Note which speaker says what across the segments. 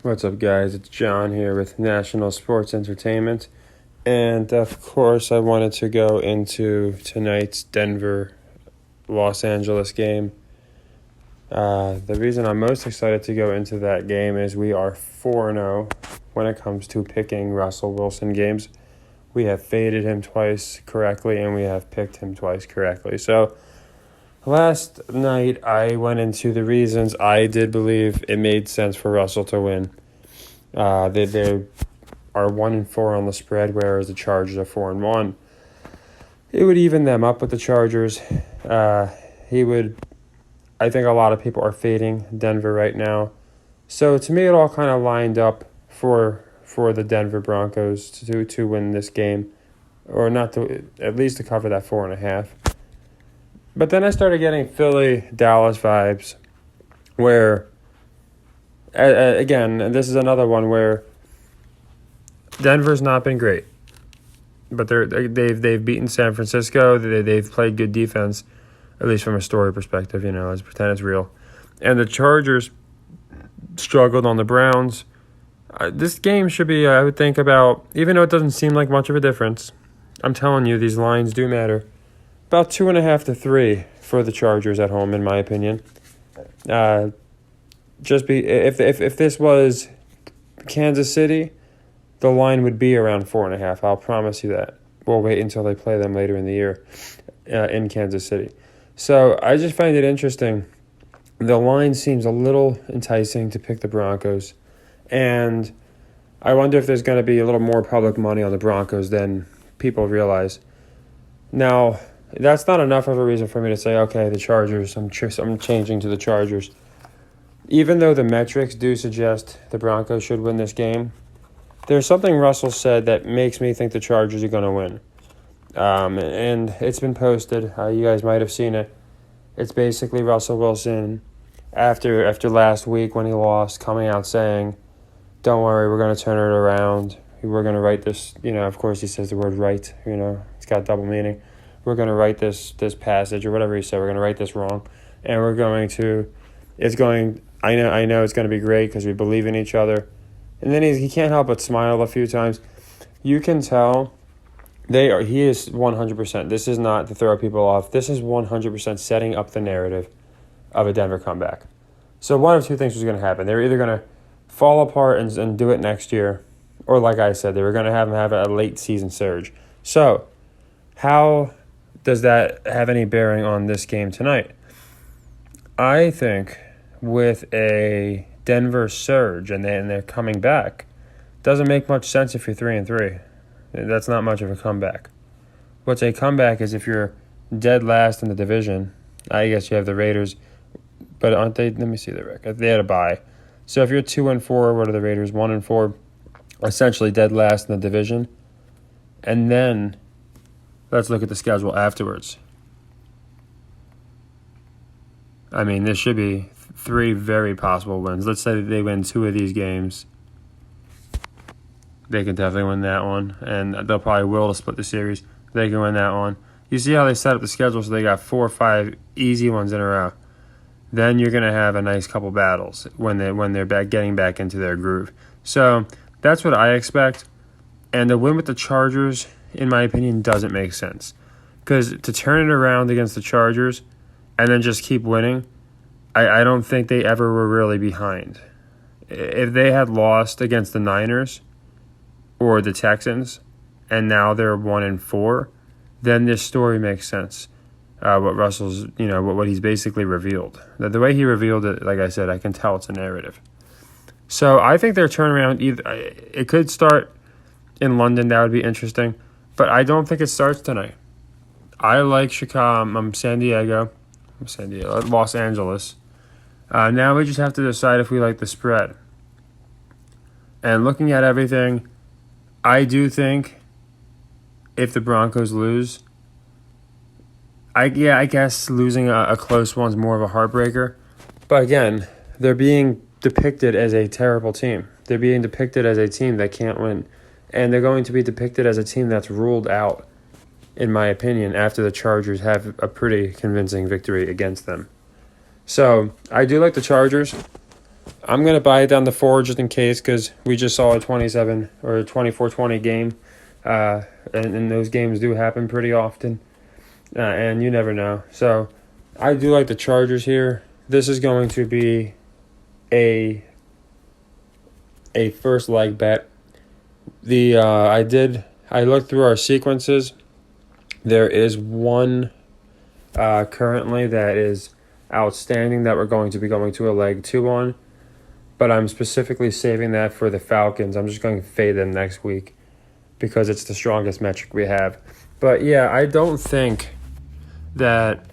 Speaker 1: What's up, guys? It's John here with National Sports Entertainment. And, of course, I wanted to go into tonight's Denver Los Angeles game. The reason I'm most excited to go into that game is we are 4-0 when it comes to picking Russell Wilson games. We have faded him twice correctly, and we have picked him twice correctly. So, last night, I went into the reasons I did believe it made sense for Russell to win. They are 1-4 on the spread, whereas the Chargers are 4-1. It would even them up with the Chargers. I think a lot of people are fading Denver right now. So to me, it all kind of lined up for the Denver Broncos to win this game, or not to at least to cover that 4.5. But then I started getting Philly-Dallas vibes, where, again, this is another one where Denver's not been great, but they've beaten San Francisco. They've played good defense, at least from a story perspective. Let's pretend it's real. And the Chargers struggled on the Browns. This game should be, I would think, about, even though it doesn't seem like much of a difference, I'm telling you, these lines do matter. About 2.5 to 3 for the Chargers at home, in my opinion. If this was Kansas City, the line would be around 4.5. I'll promise you that. We'll wait until they play them later in the year in Kansas City. So I just find it interesting. The line seems a little enticing to pick the Broncos, and I wonder if there's going to be a little more public money on the Broncos than people realize. Now, that's not enough of a reason for me to say, okay, the Chargers, I'm changing to the Chargers. Even though the metrics do suggest the Broncos should win this game, there's something Russell said that makes me think the Chargers are going to win. And it's been posted. You guys might have seen it. It's basically Russell Wilson after last week when he lost, coming out saying, don't worry, we're going to turn it around. We're going to write this, of course he says the word right, it's got double meaning. We're going to write this passage or whatever he said. We're going to write this wrong. And I know it's going to be great because we believe in each other. And then he can't help but smile a few times. You can tell he is 100%. This is not to throw people off. This is 100% setting up the narrative of a Denver comeback. So one of two things was going to happen. They were either going to fall apart and do it next year, or like I said, they were going to have a late season surge. So how does that have any bearing on this game tonight? I think with a Denver surge and they're coming back, doesn't make much sense if you're 3-3. That's not much of a comeback. What's a comeback is if you're dead last in the division. I guess you have the Raiders, but aren't they? Let me see the record. They had a bye. So if you're 2-4, what are the Raiders? 1-4, essentially dead last in the division. And then let's look at the schedule afterwards. I mean, this should be 3 very possible wins. Let's say they win 2 of these games. They can definitely win that one, and they'll probably will to split the series. They can win that one. You see how they set up the schedule, so they got 4 or 5 easy ones in a row. Then you're going to have a nice couple battles when they're getting back into their groove. So that's what I expect. And the win with the Chargers, in my opinion, doesn't make sense. Because to turn it around against the Chargers and then just keep winning, I don't think they ever were really behind. If they had lost against the Niners or the Texans and now they're 1-4, then this story makes sense. What Russell's, what he's basically revealed. The way he revealed it, like I said, I can tell it's a narrative. So I think their turnaround, it could start in London. That would be interesting. But I don't think it starts tonight. I like Chicago. Los Angeles. Now we just have to decide if we like the spread. And looking at everything, I do think if the Broncos lose, I guess losing a close one's more of a heartbreaker. But again, they're being depicted as a terrible team. They're being depicted as a team that can't win. And they're going to be depicted as a team that's ruled out, in my opinion, after the Chargers have a pretty convincing victory against them. So I do like the Chargers. I'm going to buy it down to 4 just in case, because we just saw a 27 or a 24-20 game. And those games do happen pretty often. And you never know. So I do like the Chargers here. This is going to be a first leg bet. I looked through our sequences. There is one currently that is outstanding that we're going to be going to a leg 2 on, but I'm specifically saving that for the Falcons. I'm just going to fade them next week because it's the strongest metric we have. But yeah, I don't think that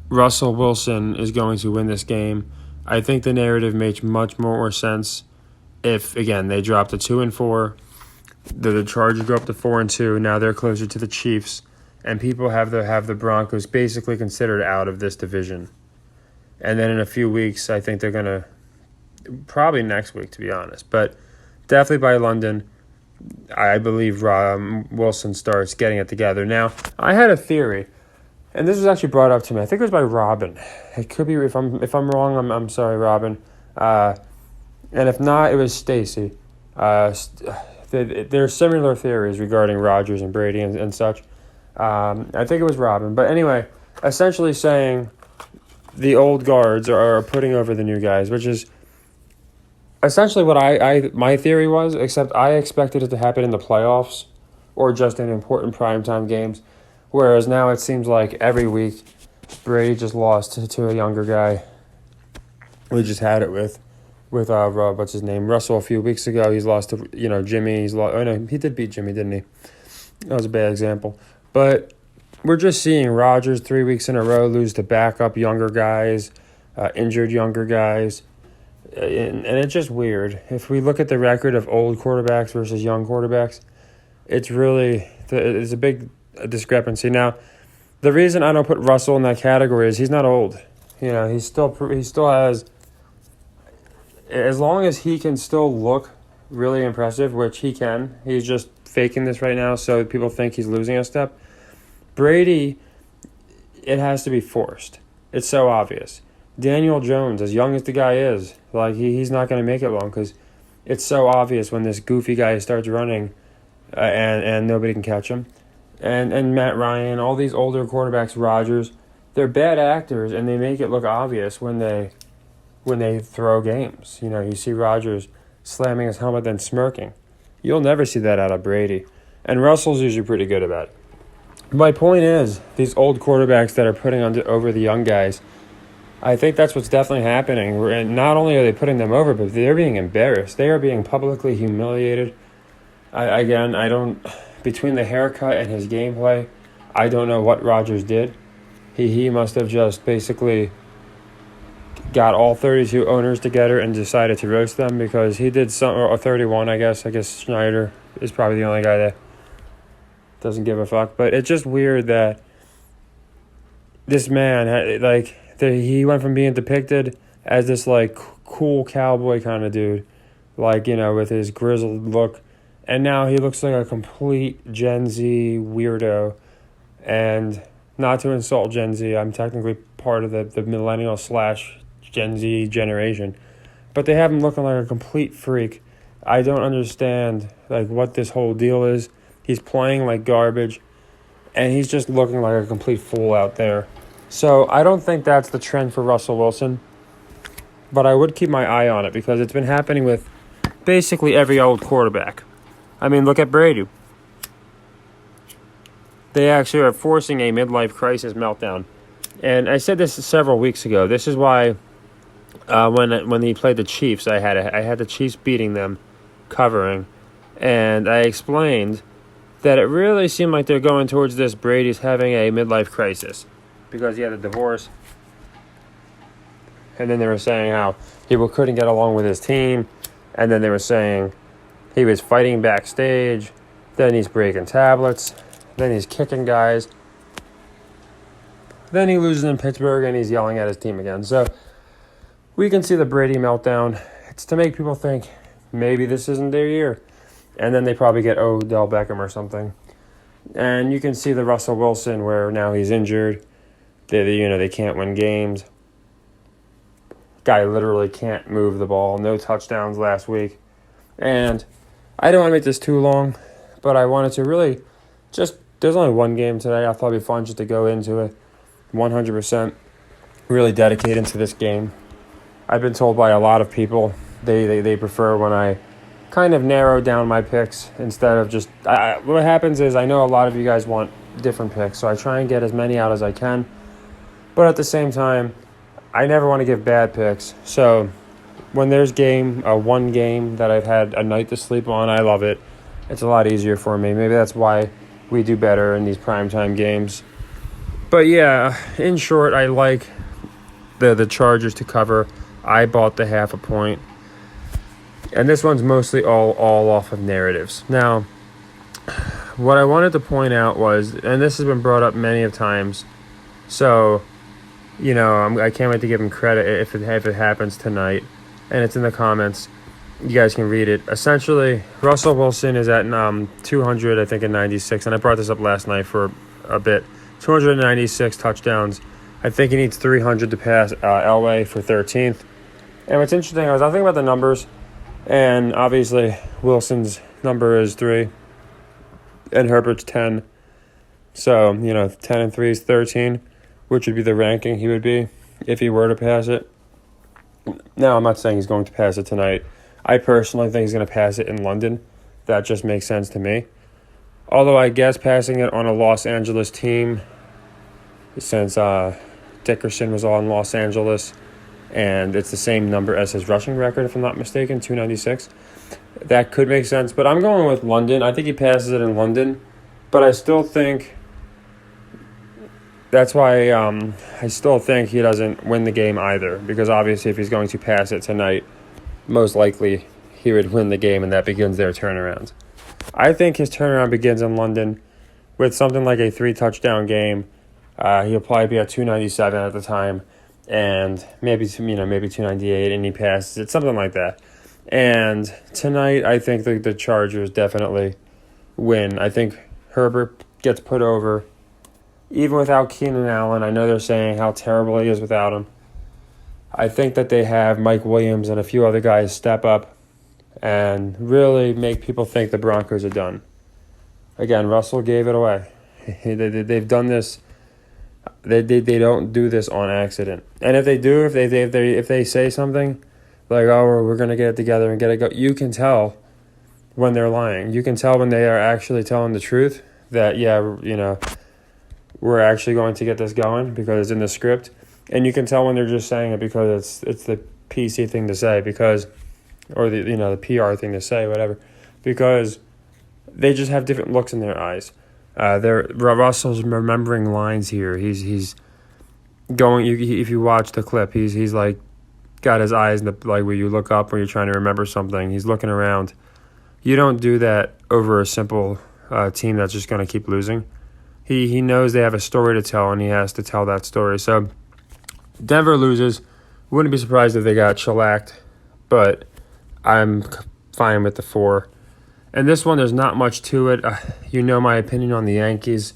Speaker 1: Russell Wilson is going to win this game. I think the narrative makes much more sense if, again, they drop to 2-4. The Chargers go up to 4-2. Now they're closer to the Chiefs, and people have the Broncos basically considered out of this division. And then in a few weeks, I think they're gonna, probably next week to be honest, but definitely by London, I believe Wilson starts getting it together. Now I had a theory, and this was actually brought up to me. I think it was by Robin. It could be, if I'm wrong, I'm sorry, Robin. And if not, it was Stacy. There are similar theories regarding Rodgers and Brady and such. I think it was Robin. But anyway, essentially saying the old guards are putting over the new guys, which is essentially what my theory was, except I expected it to happen in the playoffs or just in important primetime games. Whereas now it seems like every week Brady just lost to a younger guy. We just had it with what's his name, Russell a few weeks ago. He's lost to Jimmy. He did beat Jimmy, didn't he? That was a bad example. But we're just seeing Rodgers 3 weeks in a row lose to backup younger guys, injured younger guys, and it's just weird. If we look at the record of old quarterbacks versus young quarterbacks, it's a big discrepancy. Now, the reason I don't put Russell in that category is he's not old. He still has. As long as he can still look really impressive, which he can, he's just faking this right now so people think he's losing a step. Brady, it has to be forced. It's so obvious. Daniel Jones, as young as the guy is, he's not going to make it long because it's so obvious when this goofy guy starts running and nobody can catch him. And Matt Ryan, all these older quarterbacks, Rodgers, they're bad actors and they make it look obvious when they throw games. You see Rodgers slamming his helmet then smirking. You'll never see that out of Brady. And Russell's usually pretty good about it. My point is, these old quarterbacks that are putting over the young guys, I think that's what's definitely happening. And not only are they putting them over, but they're being embarrassed. They are being publicly humiliated. Between the haircut and his gameplay, I don't know what Rodgers did. He must have just basically got all 32 owners together and decided to roast them because he did or 31, I guess. I guess Schneider is probably the only guy that doesn't give a fuck. But it's just weird that this man, he went from being depicted as this, cool cowboy kind of dude, with his grizzled look, and now he looks like a complete Gen Z weirdo. And not to insult Gen Z, I'm technically part of the millennial / Gen Z generation, but they have him looking like a complete freak. I don't understand what this whole deal is. He's playing like garbage, and he's just looking like a complete fool out there. So I don't think that's the trend for Russell Wilson, but I would keep my eye on it because it's been happening with basically every old quarterback. I mean, look at Brady. They actually are forcing a midlife crisis meltdown. And I said this several weeks ago. This is why when he played the Chiefs, I had the Chiefs beating them, covering, and I explained that it really seemed like they're going towards this. Brady's having a midlife crisis because he had a divorce, and then they were saying how he couldn't get along with his team, and then they were saying he was fighting backstage, then he's breaking tablets, then he's kicking guys, then he loses in Pittsburgh and he's yelling at his team again. So we can see the Brady meltdown. It's to make people think maybe this isn't their year. And then they probably get Odell Beckham or something. And you can see the Russell Wilson where now he's injured. They can't win games. Guy literally can't move the ball. No touchdowns last week. And I don't want to make this too long, but I wanted to really there's only one game today. I thought it'd be fun just to go into it 100%, really dedicate into this game. I've been told by a lot of people they prefer when I kind of narrow down my picks instead of just... what happens is I know a lot of you guys want different picks, so I try and get as many out as I can. But at the same time, I never want to give bad picks. So when there's one game that I've had a night to sleep on, I love it. It's a lot easier for me. Maybe that's why we do better in these primetime games. But yeah, in short, I like the Chargers to cover. I bought the 0.5 point. And this one's mostly all off of narratives. Now, what I wanted to point out was, and this has been brought up many of times, so, I can't wait to give him credit if it happens tonight, and it's in the comments. You guys can read it. Essentially, Russell Wilson is at 200, I think, and 96, and I brought this up last night for a bit. 296 touchdowns. I think he needs 300 to pass Elway for 13th. And what's interesting, I was thinking about the numbers, and obviously Wilson's number is 3, and Herbert's 10. So, 10 and 3 is 13, which would be the ranking he would be if he were to pass it. Now, I'm not saying he's going to pass it tonight. I personally think he's going to pass it in London. That just makes sense to me. Although I guess passing it on a Los Angeles team, since Dickerson was on Los Angeles, and it's the same number as his rushing record, if I'm not mistaken, 296. That could make sense, but I'm going with London. I think he passes it in London, but I still think that's why I still think he doesn't win the game either, because obviously if he's going to pass it tonight, most likely he would win the game, and that begins their turnaround. I think his turnaround begins in London with something like a 3-touchdown game. He'll probably be at 297 at the time, and maybe 298, and he passes it, something like that. And tonight, I think the Chargers definitely win. I think Herbert gets put over, even without Keenan Allen. I know they're saying how terrible he is without him. I think that they have Mike Williams and a few other guys step up and really make people think the Broncos are done. Again, Russell gave it away. They've done this. They don't do this on accident. And if they do, if they say something like, "Oh, we're gonna get it together and get it go," you can tell when they're lying. You can tell when they are actually telling the truth. That we're actually going to get this going because it's in the script. And you can tell when they're just saying it because it's the PC thing to say, or the PR thing to say, whatever, because they just have different looks in their eyes. Russell's remembering lines here. He's going. If you watch the clip, he's like got his eyes in the like where you look up when you're trying to remember something. He's looking around. You don't do that over a simple team that's just going to keep losing. He knows they have a story to tell, and he has to tell that story. So Denver loses. Wouldn't be surprised if they got shellacked, but I'm fine with the 4. And this one, there's not much to it. My opinion on the Yankees.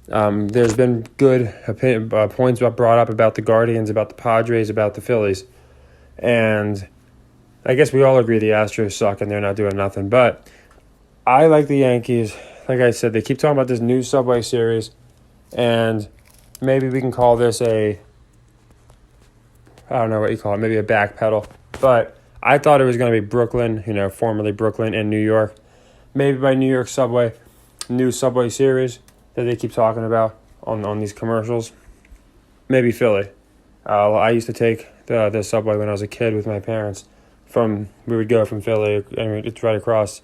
Speaker 1: There's been good points brought up about the Guardians, about the Padres, about the Phillies. And I guess we all agree the Astros suck and they're not doing nothing. But I like the Yankees. Like I said, they keep talking about this new Subway Series. And maybe we can call this I don't know what you call it, maybe a backpedal. But I thought it was going to be Brooklyn, formerly Brooklyn and New York. Maybe by New York Subway, new Subway Series that they keep talking about on these commercials. Maybe Philly. I used to take the subway when I was a kid with my parents. We would go from Philly, it's right across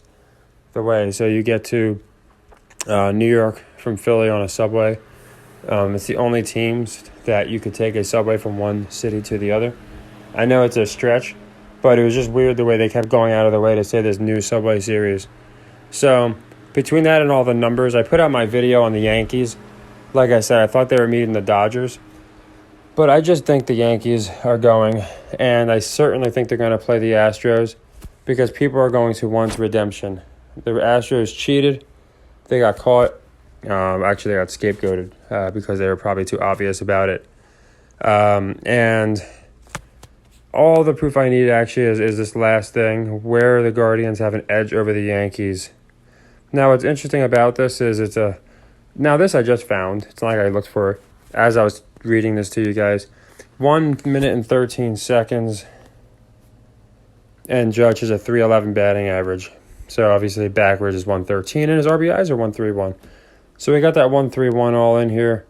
Speaker 1: the way. So you get to New York from Philly on a subway. It's the only teams that you could take a subway from one city to the other. I know it's a stretch, but it was just weird the way they kept going out of their way to say this new Subway Series. So between that and all the numbers, I put out my video on the Yankees. Like I said, I thought they were meeting the Dodgers. But I just think the Yankees are going, and I certainly think they're going to play the Astros because people are going to want redemption. The Astros cheated. They got caught. Actually, they got scapegoated because they were probably too obvious about it. And all the proof I need actually is this last thing, where the Guardians have an edge over the Yankees. Now, what's interesting about this is now this I just found. It's not like I looked for it as I was reading this to you guys. 1 minute and 13 seconds, and Judge has a 311 batting average. So obviously backwards is 113, and his RBIs are 131. So we got that 131 all in here,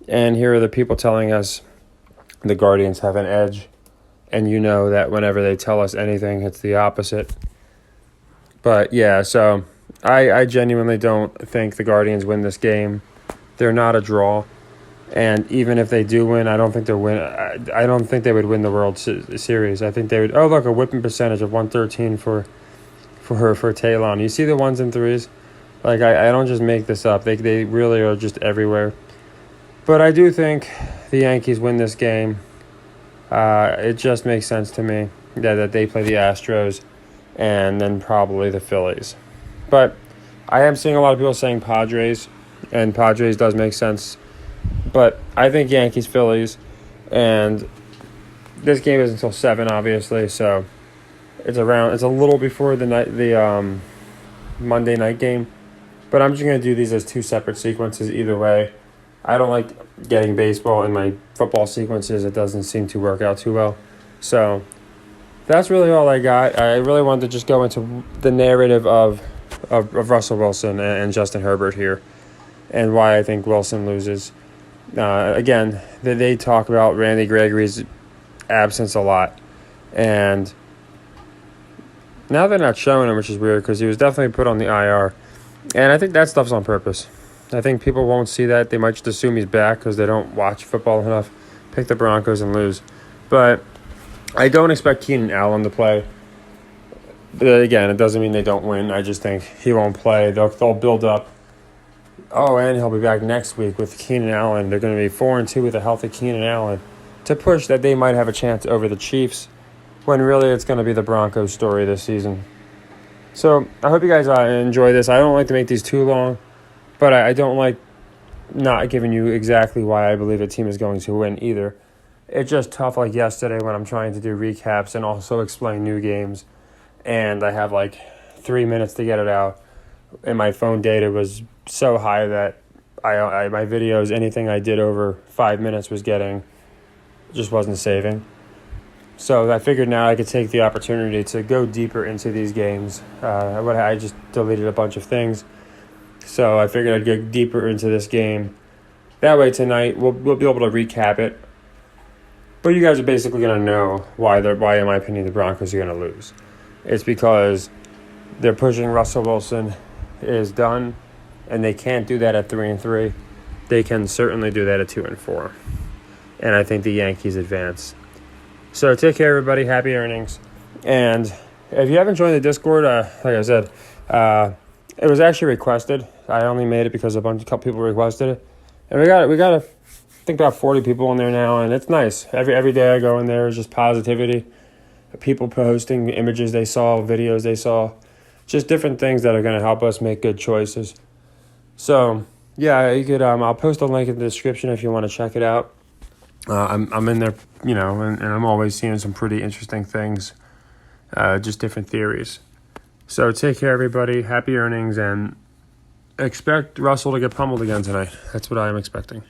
Speaker 1: and here are the people telling us the Guardians have an edge, and you know that whenever they tell us anything, it's the opposite. But yeah, so I genuinely don't think the Guardians win this game. They're not a draw. And even if they do win, I don't think they'll win. I don't think they would win the World Series. I think they would. Oh, look, a whipping percentage of 113 for Talon. You see the ones and threes? Like, I don't just make this up. They really are just everywhere. But I do think the Yankees win this game. It just makes sense to me that they play the Astros and then probably the Phillies. But I am seeing a lot of people saying Padres, and Padres does make sense. But I think Yankees, Phillies, and this game is until 7, obviously, so it's a little before the Monday night game. But I'm just going to do these as 2 separate sequences either way. I don't like getting baseball in my football sequences. It doesn't seem to work out too well. So that's really all I got. I really wanted to just go into the narrative of Russell Wilson and Justin Herbert here, and why I think Wilson loses. Again, they talk about Randy Gregory's absence a lot, and now they're not showing him, which is weird because he was definitely put on the IR, and I think that stuff's on purpose. I think people won't see that. They might just assume he's back because they don't watch football enough, pick the Broncos and lose. But I don't expect Keenan Allen to play. But again, it doesn't mean they don't win. I just think he won't play. They'll build up. Oh, and he'll be back next week with Keenan Allen. They're going to be 4-2 with a healthy Keenan Allen to push that they might have a chance over the Chiefs, when really it's going to be the Broncos story this season. So I hope you guys enjoy this. I don't like to make these too long, but I don't like not giving you exactly why I believe a team is going to win either. It's just tough like yesterday when I'm trying to do recaps and also explain new games, and I have like 3 minutes to get it out, and my phone data was so high that my videos, anything I did over 5 minutes just wasn't saving. So I figured now I could take the opportunity to go deeper into these games. I just deleted a bunch of things, so I figured I'd get deeper into this game. That way tonight we'll be able to recap it. But you guys are basically going to know why, in my opinion, the Broncos are going to lose. It's because they're pushing Russell Wilson is done, and they can't do that at 3-3. They can certainly do that at 2-4. And I think the Yankees advance. So take care, everybody. Happy earnings. And if you haven't joined the Discord, like I said, it was actually requested. I only made it because a couple people requested it. And we got I think about 40 people in there now, and it's nice. Every day I go in there is just positivity. People posting images they saw, videos they saw, just different things that are going to help us make good choices. So yeah, you could. I'll post a link in the description if you want to check it out. I'm in there, and I'm always seeing some pretty interesting things, just different theories. So take care, everybody. Happy earnings, and expect Russell to get pummeled again tonight. That's what I am expecting.